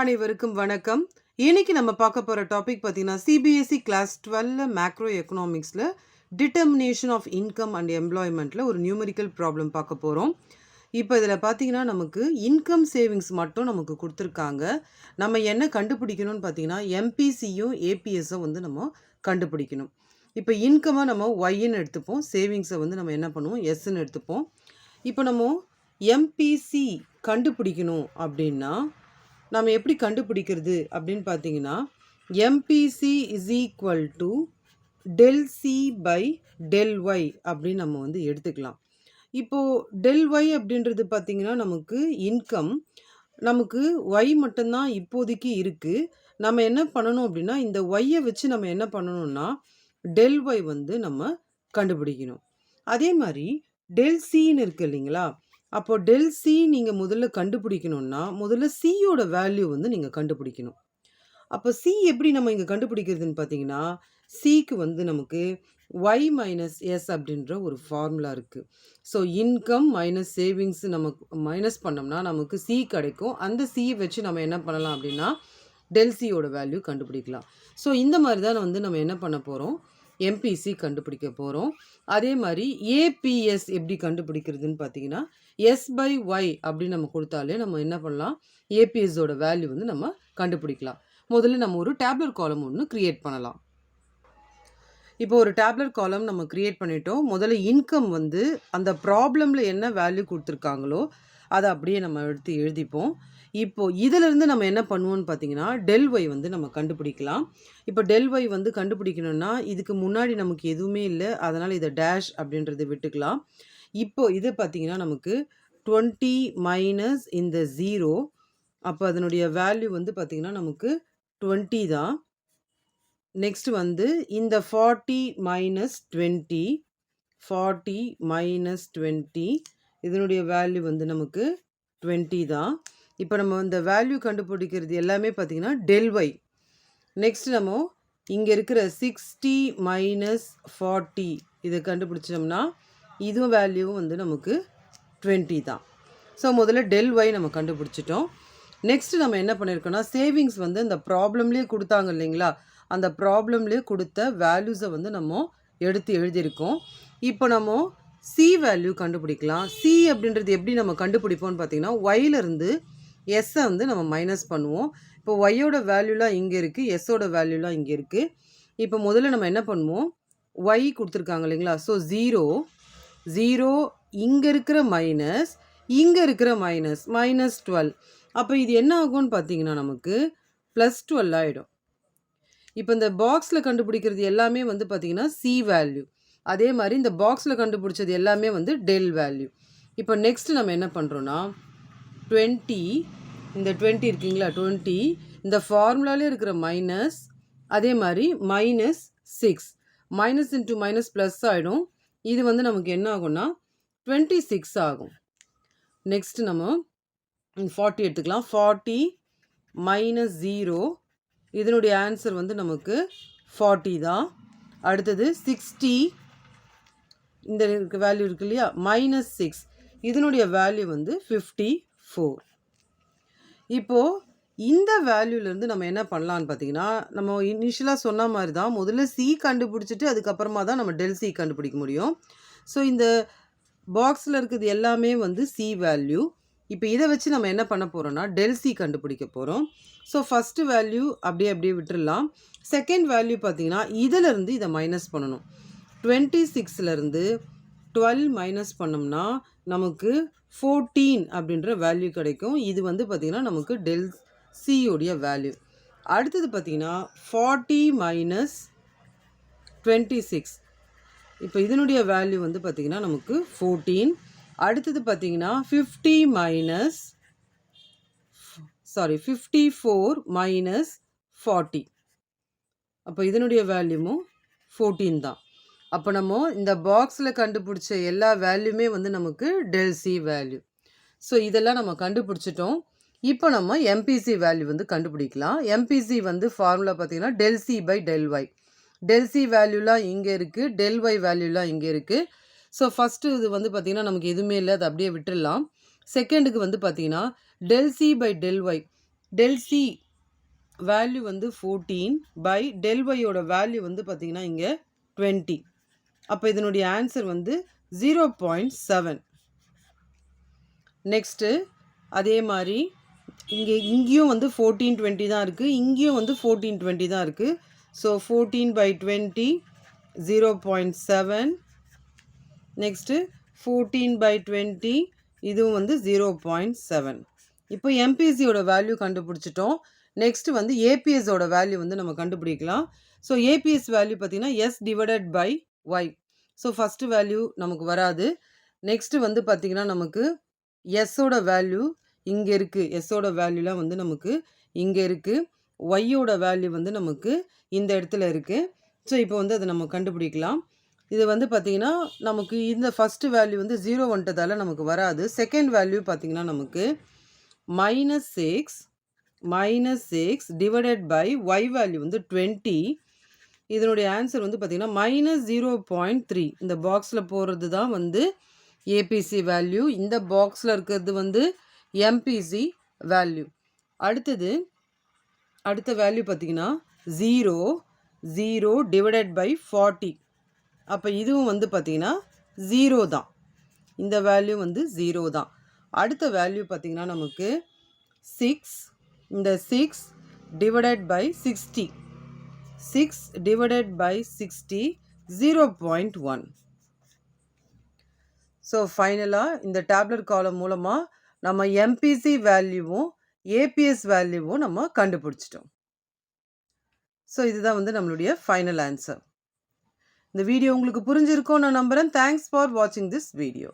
அனைவருக்கும் வணக்கம். இன்னைக்கு நம்ம பார்க்க போற டாபிக் பார்த்தீங்கன்னா, சிபிஎஸ்இ கிளாஸ் 12 மேக்ரோ எக்கனாமிக்ஸ்ல டிட்டர்மினேஷன் ஆஃப் இன்கம் அண்ட் எம்ப்ளாய்மெண்ட்ல ஒரு நியூமெரிக்கல் ப்ராப்ளம் பார்க்க போறோம். இப்போ இதில் பார்த்தீங்கன்னா, நமக்கு இன்கம் சேவிங்ஸ் மட்டும் நமக்கு கொடுத்துருக்காங்க. நம்ம என்ன கண்டுபிடிக்கணும்னு பார்த்தீங்கன்னா, எம்பிசியும் ஏபிஎஸ்ஸும் வந்து நம்ம கண்டுபிடிக்கணும். இப்போ இன்கம்மை நம்ம ஒய்ன்னு எடுத்துப்போம், சேவிங்ஸை வந்து நம்ம என்ன பண்ணுவோம், எஸ்ன்னு எடுத்துப்போம். இப்போ நம்ம எம்பிசி கண்டுபிடிக்கணும் அப்படின்னா நம்ம எப்படி கண்டுபிடிக்கிறது அப்படின்னு பார்த்தீங்கன்னா, MBC is equal to del C by del Y அப்படின்னு நம்ம வந்து எடுத்துக்கலாம். இப்போது டெல் ஒய் அப்படின்றது பார்த்தீங்கன்னா, நமக்கு இன்கம், நமக்கு ஒய் மட்டும்தான் இப்போதைக்கு இருக்குது. நம்ம என்ன பண்ணணும் அப்படின்னா, இந்த ஒய்யை வச்சு நம்ம என்ன பண்ணணும்னா, டெல் ஒய் வந்து நம்ம கண்டுபிடிக்கணும். அதே மாதிரி டெல் சின்னு இருக்குது இல்லைங்களா? அப்போ டெல் சி நீங்கள் முதல்ல கண்டுபிடிக்கணும்னா, முதல்ல சியோட வேல்யூ வந்து நீங்கள் கண்டுபிடிக்கணும். அப்போ சி எப்படி நம்ம இங்கே கண்டுபிடிக்கிறதுன்னு பார்த்தீங்கன்னா, சிக்கு வந்து நமக்கு ஒய் மைனஸ் எஸ் அப்படின்ற ஒரு ஃபார்முலா இருக்குது. ஸோ இன்கம் மைனஸ் சேவிங்ஸ் நமக்கு மைனஸ் பண்ணோம்னா நமக்கு சி கிடைக்கும். அந்த சியை வச்சு நம்ம என்ன பண்ணலாம் அப்படின்னா, டெல் சியோட வேல்யூ கண்டுபிடிக்கலாம். ஸோ இந்த மாதிரி தான் வந்து நம்ம என்ன பண்ண போகிறோம், எம்பிசி கண்டுபிடிக்க போகிறோம். அதே மாதிரி ஏபிஎஸ் எப்படி கண்டுபிடிக்கிறதுன்னு பார்த்தீங்கன்னா, எஸ் பை ஒய் அப்படின்னு நம்ம கொடுத்தாலே நம்ம என்ன பண்ணலாம், ஏபிஎஸோட வேல்யூ வந்து நம்ம கண்டுபிடிக்கலாம். முதல்ல நம்ம ஒரு டேப்லர் காலம் ஒன்று க்ரியேட் பண்ணலாம். இப்போ ஒரு டேப்லர் காலம் நம்ம க்ரியேட் பண்ணிட்டோம். முதல்ல இன்கம் வந்து அந்த ப்ராப்ளமில் என்ன வேல்யூ கொடுத்துருக்காங்களோ அதை அப்படியே நம்ம எடுத்து எழுதிப்போம். இப்போது இதிலிருந்து நம்ம என்ன பண்ணுவோம்னு பார்த்தீங்கன்னா, டெல் ஒய் வந்து நம்ம கண்டுபிடிக்கலாம். இப்போ டெல் ஒய் வந்து கண்டுபிடிக்கணும்னா இதுக்கு முன்னாடி நமக்கு எதுவுமே இல்லை, அதனால் இதை டேஷ் அப்படின்றத விட்டுக்கலாம். இப்போ இது பார்த்தீங்கன்னா நமக்கு 20 மைனஸ் இந்த 0, அப்போ அதனுடைய வேல்யூ வந்து பார்த்தீங்கன்னா நமக்கு 20 தான். நெக்ஸ்ட் வந்து இந்த 40 மைனஸ் 20, 40 மைனஸ் 20 இதனுடைய வேல்யூ வந்து நமக்கு 20 தான். இப்போ நம்ம இந்த வேல்யூ கண்டுபிடிக்கிறது எல்லாமே பார்த்தீங்கன்னா டெல் ஒய். நெக்ஸ்ட் நம்ம இங்கே இருக்கிற 60 மைனஸ் 40 இதை கண்டுபிடிச்சோம்னா இதுவும் வேல்யூவும் வந்து நமக்கு 20 தான். ஸோ முதல்ல டெல் ஒய் நம்ம கண்டுபிடிச்சிட்டோம். நெக்ஸ்ட்டு நம்ம என்ன பண்ணியிருக்கோம்னா, சேவிங்ஸ் வந்து இந்த ப்ராப்ளம்லேயே கொடுத்தாங்க இல்லைங்களா, அந்த ப்ராப்ளம்லேயே கொடுத்த வேல்யூஸை வந்து நம்ம எடுத்து எழுதியிருக்கோம். இப்போ நம்ம சி வேல்யூ கண்டுபிடிக்கலாம். சி அப்படின்றது எப்படி நம்ம கண்டுபிடிப்போம்னு பார்த்தீங்கன்னா, ஒய்லேருந்து எஸ்ஸை வந்து நம்ம மைனஸ் பண்ணுவோம். இப்போ ஒய்யோட வேல்யூலாம் இங்கே இருக்குது, எஸ்ஸோட வேல்யூலாம் இங்கே இருக்குது. இப்போ முதல்ல நம்ம என்ன பண்ணுவோம், ஒய் கொடுத்துருக்காங்க இல்லைங்களா, ஸோ 0 இங்கே இருக்கிற மைனஸ், இங்கே இருக்கிற மைனஸ், மைனஸ் 12. அப்போ இது என்ன ஆகும்னு பார்த்தீங்கன்னா நமக்கு +12 ஆகிடும். இப்போ இந்த பாக்ஸில் கண்டுபிடிக்கிறது எல்லாமே வந்து பார்த்தீங்கன்னா சி வேல்யூ. அதே மாதிரி இந்த பாக்ஸில் கண்டுபிடிச்சது எல்லாமே வந்து டெல் வேல்யூ. இப்போ நெக்ஸ்ட் நம்ம என்ன பண்ணுறோன்னா, 20 இந்த 20 இருக்குங்களா, 20 இந்த ஃபார்முலாலே இருக்கிற மைனஸ், அதே மாதிரி -6 மைனஸ் இன்ட்டு மைனஸ் ப்ளஸ் ஆகிடும். இது வந்து நமக்கு என்ன ஆகும்னா 26 ஆகும். நெக்ஸ்ட் நம்ம 40 எடுத்துக்கலாம். 40 மைனஸ் 0 இதனுடைய ஆன்சர் வந்து நமக்கு 40 தான். அடுத்தது 60 இந்த வேல்யூ இருக்கு இல்லையா, -6 இதனுடைய வேல்யூ வந்து 54. இப்போது இந்த வேல்யூலேருந்து நம்ம என்ன பண்ணலான்னு பார்த்தீங்கன்னா, நம்ம இனிஷியலாக சொன்ன மாதிரி தான் முதல்ல சி கண்டுபிடிச்சிட்டு அதுக்கப்புறமா தான் நம்ம டெல் சி கண்டுபிடிக்க முடியும். ஸோ இந்த பாக்ஸில் இருக்கிறது எல்லாமே வந்து சி வேல்யூ. இப்போ இதை வச்சு நம்ம என்ன பண்ண போகிறோம்னா, டெல் சி கண்டுபிடிக்க போகிறோம். ஸோ ஃபஸ்ட்டு வேல்யூ அப்படியே விட்டுடலாம். செகண்ட் வேல்யூ பார்த்தீங்கன்னா இதிலேருந்து இதை மைனஸ் பண்ணணும். 26லேருந்து 12 மைனஸ் பண்ணோம்னா நமக்கு 14 அப்படின்ற வேல்யூ கிடைக்கும். இது வந்து பார்த்திங்கன்னா நமக்கு டெல் சியோடைய வேல்யூ. அடுத்தது பார்த்திங்கன்னா 40 மைனஸ் 26, இப்போ இதனுடைய வேல்யூ வந்து பார்த்திங்கன்னா நமக்கு 14. அடுத்தது பார்த்திங்கன்னா 54 மைனஸ் 40, அப்போ இதனுடைய வேல்யூமும் 14 தான். அப்போ நம்ம இந்த பாக்ஸில் கண்டுபிடிச்ச எல்லா வேல்யூமே வந்து நமக்கு டெல் சி வேல்யூ. ஸோ இதெல்லாம் நம்ம கண்டுபிடிச்சிட்டோம். இப்போ நம்ம எம்பிசி வேல்யூ வந்து கண்டுபிடிக்கலாம். எம்பிசி வந்து ஃபார்முலா பார்த்திங்கன்னா del C by del Y. Del C வேல்யூலாம் இங்கே இருக்குது, டெல் ஒய் வேல்யூலாம் இங்கே இருக்குது. ஸோ ஃபஸ்ட்டு இது வந்து பார்த்திங்கன்னா நமக்கு எதுவுமே இல்லை, அதை அப்படியே விட்டுடலாம். செகண்டுக்கு வந்து பார்த்திங்கன்னா del C by del Y. Del C value வந்து 14 பை டெல் ஒய்யோட வேல்யூ வந்து பார்த்திங்கன்னா இங்கே 20. அப்போ இதனுடைய ஆன்சர் வந்து 0.7. நெக்ஸ்ட்டு அதே மாதிரி இங்கேயும் வந்து 1420 தான் இருக்குது, இங்கேயும் வந்து 1420 தான் இருக்குது. ஸோ 14/20 0.7. நெக்ஸ்ட்டு 14/20 இதுவும் வந்து 0.7. இப்போ எம்பிசியோட வேல்யூ கண்டுபிடிச்சிட்டோம். நெக்ஸ்ட் வந்து ஏபிஎஸோட வேல்யூ வந்து நம்ம கண்டுபிடிக்கலாம். ஸோ ஏபிஎஸ் வேல்யூ பார்த்திங்கன்னா S divided by Y. So first value நமக்கு வராது. நெக்ஸ்ட்டு வந்து பார்த்திங்கன்னா நமக்கு எஸ்ஸோட வேல்யூ இங்கே இருக்குது. எஸ்ஸோட வேல்யூலாம் வந்து நமக்கு இங்கே இருக்குது. ஒய்யோட வேல்யூ வந்து நமக்கு இந்த இடத்துல இருக்குது. ஸோ இப்போ வந்து அதை நம்ம கண்டுபிடிக்கலாம். இது வந்து பார்த்திங்கன்னா நமக்கு இந்த ஃபஸ்ட்டு வேல்யூ வந்து 0 வந்துட்டதால் நமக்கு வராது. செகண்ட் வேல்யூ பார்த்திங்கன்னா நமக்கு -6 டிவைடட் பை ஒய் வேல்யூ வந்து 20. இதனுடைய ஆன்சர் வந்து பார்த்திங்கன்னா -0.3. இந்த பாக்ஸில் போடுறது தான் வந்து ஏபிசி வேல்யூ, இந்த பாக்ஸில் இருக்கிறது வந்து எம்பிசி வேல்யூ. அடுத்த வேல்யூ பார்த்திங்கன்னா 0 டிவைடட் பை 40. அப்போ இதுவும் வந்து பார்த்திங்கன்னா 0 தான். இந்த வேல்யூ வந்து 0 தான். அடுத்த வேல்யூ பார்த்திங்கன்னா நமக்கு 6, இந்த 6 divided by 60. 6 divided by 60 0.1. So ஃபைனலாக இந்த டேப்லெட் காலம் மூலமாக நம்ம எம்பிசி வேல்யூவும் ஏபிஎஸ் வேல்யூவும் நம்ம கண்டுபிடிச்சிட்டோம். ஸோ இதுதான் வந்து நம்மளுடைய ஃபைனல் ஆன்சர். இந்த வீடியோ உங்களுக்கு புரிஞ்சிருக்கும் நான் நம்புகிறேன். தேங்க்ஸ் ஃபார் வாட்சிங் திஸ் வீடியோ.